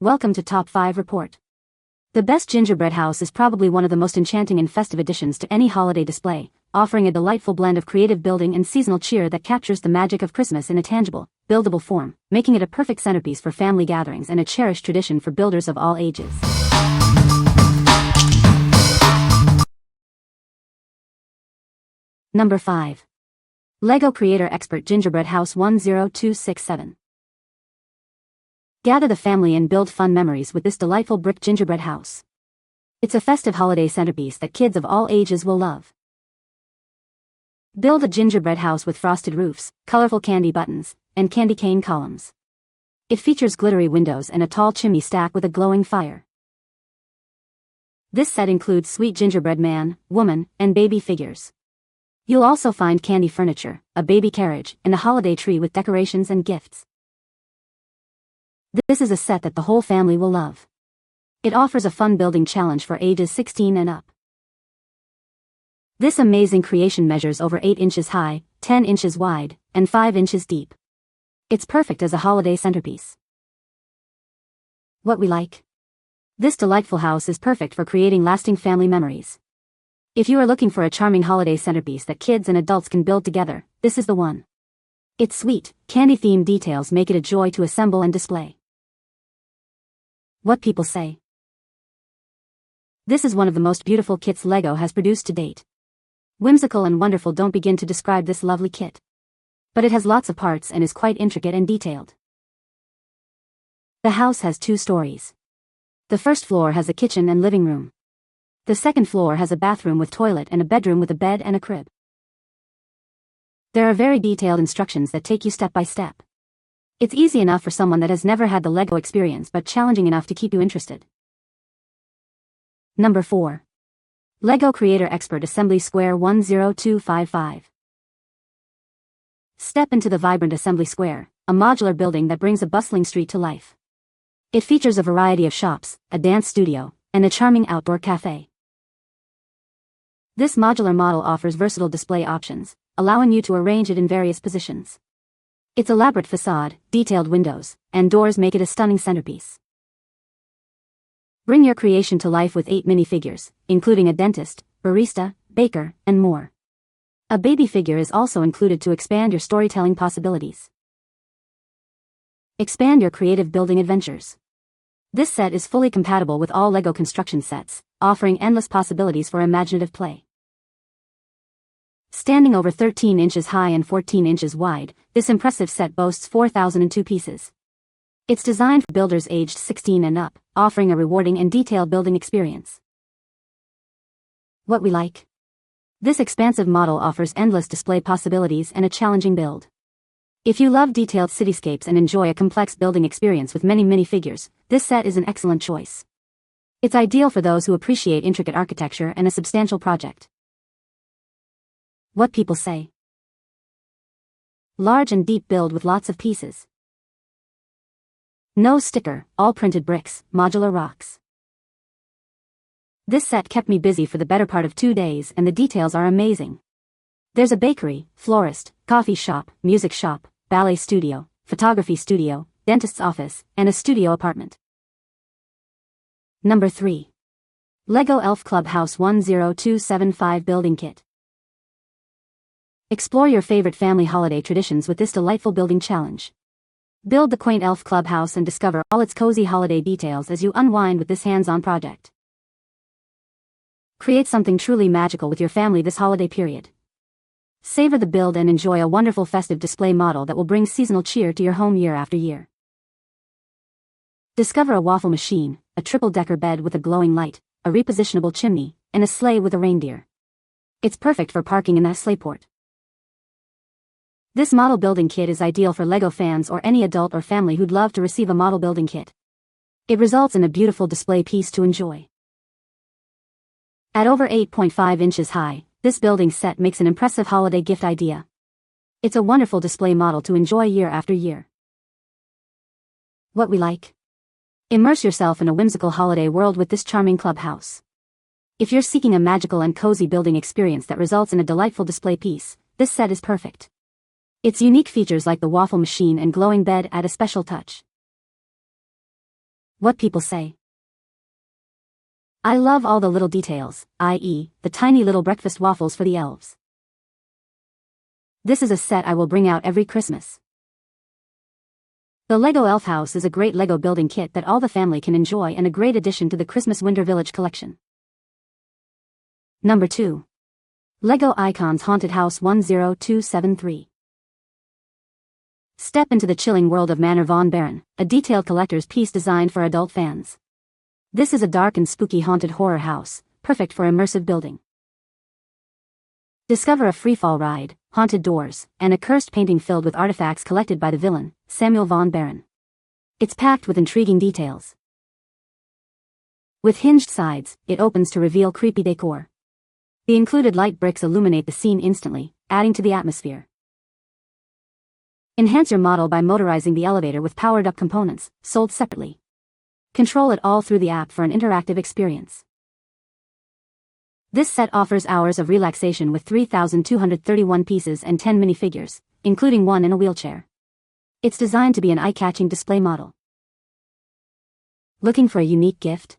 Welcome to Top 5 Report. The best gingerbread house is probably one of the most enchanting and festive additions to any holiday display, offering a delightful blend of creative building and seasonal cheer that captures the magic of Christmas in a tangible, buildable form, making it a perfect centerpiece for family gatherings and a cherished tradition for builders of all ages. Number 5. LEGO Creator Expert Gingerbread House 10267. Gather the family and build fun memories with this delightful brick gingerbread house. It's a festive holiday centerpiece that kids of all ages will love. Build a gingerbread house with frosted roofs, colorful candy buttons, and candy cane columns. It features glittery windows and a tall chimney stack with a glowing fire. This set includes sweet gingerbread man, woman, and baby figures. You'll also find candy furniture, a baby carriage, and a holiday tree with decorations and gifts. This is a set that the whole family will love. It offers a fun building challenge for ages 16 and up. This amazing creation measures over 8 inches high, 10 inches wide, and 5 inches deep. It's perfect as a holiday centerpiece. What we like? This delightful house is perfect for creating lasting family memories. If you are looking for a charming holiday centerpiece that kids and adults can build together, this is the one. Its sweet, candy-themed details make it a joy to assemble and display. What people say. This is one of the most beautiful kits LEGO has produced to date. Whimsical and wonderful don't begin to describe this lovely kit. But it has lots of parts and is quite intricate and detailed. The house has 2 stories. The first floor has a kitchen and living room. The second floor has a bathroom with toilet and a bedroom with a bed and a crib. There are very detailed instructions that take you step by step. It's easy enough for someone that has never had the LEGO experience but challenging enough to keep you interested. Number 4. LEGO Creator Expert Assembly Square 10255. Step into the vibrant assembly square, a modular building that brings a bustling street to life. It features a variety of shops, a dance studio, and a charming outdoor cafe. This modular model offers versatile display options, allowing you to arrange it in various positions. Its elaborate facade, detailed windows, and doors make it a stunning centerpiece. Bring your creation to life with 8 minifigures, including a dentist, barista, baker, and more. A baby figure is also included to expand your storytelling possibilities. Expand your creative building adventures. This set is fully compatible with all LEGO construction sets, offering endless possibilities for imaginative play. Standing over 13 inches high and 14 inches wide, this impressive set boasts 4,002 pieces. It's designed for builders aged 16 and up, offering a rewarding and detailed building experience. What we like? This expansive model offers endless display possibilities and a challenging build. If you love detailed cityscapes and enjoy a complex building experience with many minifigures, this set is an excellent choice. It's ideal for those who appreciate intricate architecture and a substantial project. What people say. Large and deep build with lots of pieces. No sticker, all printed bricks, modular rocks. This set kept me busy for the better part of 2 days and the details are amazing. There's a bakery, florist, coffee shop, music shop, ballet studio, photography studio, dentist's office, and a studio apartment. Number 3. LEGO Elf Clubhouse 10275 Building Kit. Explore your favorite family holiday traditions with this delightful building challenge. Build the quaint elf clubhouse and discover all its cozy holiday details as you unwind with this hands-on project. Create something truly magical with your family this holiday period. Savor the build and enjoy a wonderful festive display model that will bring seasonal cheer to your home year after year. Discover a waffle machine, a triple-decker bed with a glowing light, a repositionable chimney, and a sleigh with a reindeer. It's perfect for parking in that sleighport. This model building kit is ideal for LEGO fans or any adult or family who'd love to receive a model building kit. It results in a beautiful display piece to enjoy. At over 8.5 inches high, this building set makes an impressive holiday gift idea. It's a wonderful display model to enjoy year after year. What we like? Immerse yourself in a whimsical holiday world with this charming clubhouse. If you're seeking a magical and cozy building experience that results in a delightful display piece, this set is perfect. Its unique features like the waffle machine and glowing bed add a special touch. What people say. I love all the little details, i.e., the tiny little breakfast waffles for the elves. This is a set I will bring out every Christmas. The Lego Elf House is a great Lego building kit that all the family can enjoy and a great addition to the Christmas Winter Village collection. Number 2. Lego Icons Haunted House 10273. Step into the chilling world of Manor von Baron, a detailed collector's piece designed for adult fans. This is a dark and spooky haunted horror house, perfect for immersive building. Discover a freefall ride, haunted doors, and a cursed painting filled with artifacts collected by the villain, Samuel von Baron. It's packed with intriguing details. With hinged sides, it opens to reveal creepy decor. The included light bricks illuminate the scene instantly, adding to the atmosphere. Enhance your model by motorizing the elevator with powered-up components, sold separately. Control it all through the app for an interactive experience. This set offers hours of relaxation with 3,231 pieces and 10 minifigures, including one in a wheelchair. It's designed to be an eye-catching display model. Looking for a unique gift?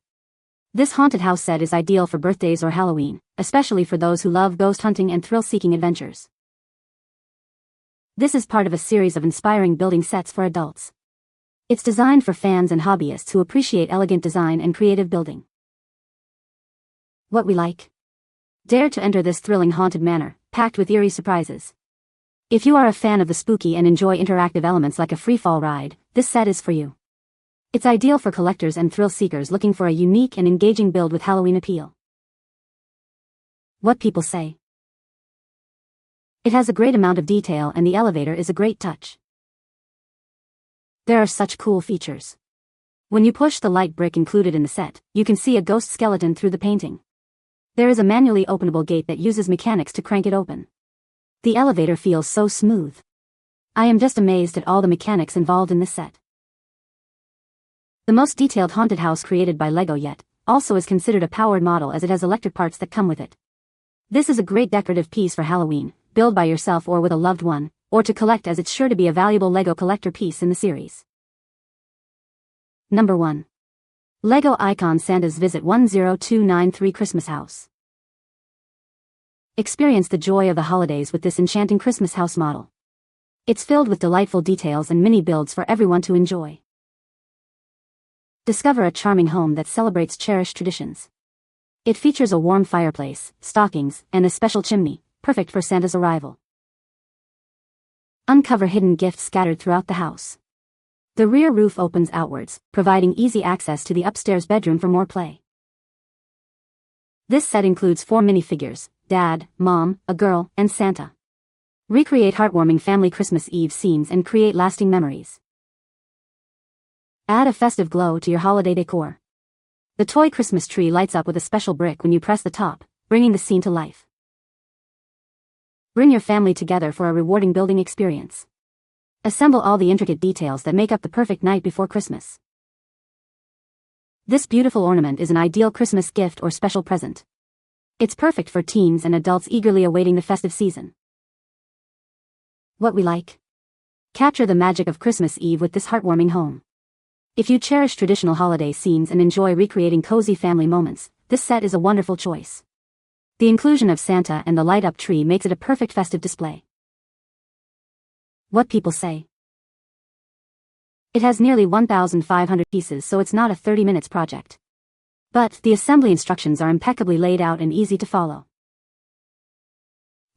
This haunted house set is ideal for birthdays or Halloween, especially for those who love ghost hunting and thrill-seeking adventures. This is part of a series of inspiring building sets for adults. It's designed for fans and hobbyists who appreciate elegant design and creative building. What we like? Dare to enter this thrilling haunted manor, packed with eerie surprises. If you are a fan of the spooky and enjoy interactive elements like a freefall ride, this set is for you. It's ideal for collectors and thrill seekers looking for a unique and engaging build with Halloween appeal. What people say. It has a great amount of detail and the elevator is a great touch. There are such cool features. When you push the light brick included in the set, you can see a ghost skeleton through the painting. There is a manually openable gate that uses mechanics to crank it open. The elevator feels so smooth. I am just amazed at all the mechanics involved in this set. The most detailed haunted house created by Lego yet, also is considered a powered model as it has electric parts that come with it. This is a great decorative piece for Halloween, build by yourself or with a loved one, or to collect as it's sure to be a valuable Lego collector piece in the series. Number 1. Lego Icon Santa's Visit 10293 Christmas House. Experience the joy of the holidays with this enchanting Christmas house model. It's filled with delightful details and mini builds for everyone to enjoy. Discover a charming home that celebrates cherished traditions. It features a warm fireplace, stockings, and a special chimney, perfect for Santa's arrival. Uncover hidden gifts scattered throughout the house. The rear roof opens outwards, providing easy access to the upstairs bedroom for more play. This set includes 4 minifigures, Dad, Mom, a girl, and Santa. Recreate heartwarming family Christmas Eve scenes and create lasting memories. Add a festive glow to your holiday decor. The toy Christmas tree lights up with a special brick when you press the top, bringing the scene to life. Bring your family together for a rewarding building experience. Assemble all the intricate details that make up the perfect night before Christmas. This beautiful ornament is an ideal Christmas gift or special present. It's perfect for teens and adults eagerly awaiting the festive season. What we like? Capture the magic of Christmas Eve with this heartwarming home. If you cherish traditional holiday scenes and enjoy recreating cozy family moments, this set is a wonderful choice. The inclusion of Santa and the light-up tree makes it a perfect festive display. What people say. It has nearly 1,500 pieces, so it's not a 30 minutes project. But the assembly instructions are impeccably laid out and easy to follow.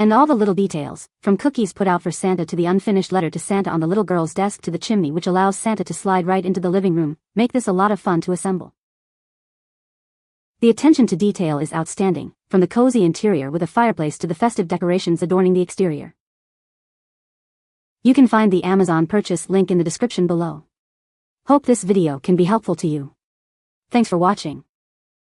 And all the little details, from cookies put out for Santa to the unfinished letter to Santa on the little girl's desk to the chimney which allows Santa to slide right into the living room, make this a lot of fun to assemble. The attention to detail is outstanding, from the cozy interior with a fireplace to the festive decorations adorning the exterior. You can find the Amazon purchase link in the description below. Hope this video can be helpful to you. Thanks for watching.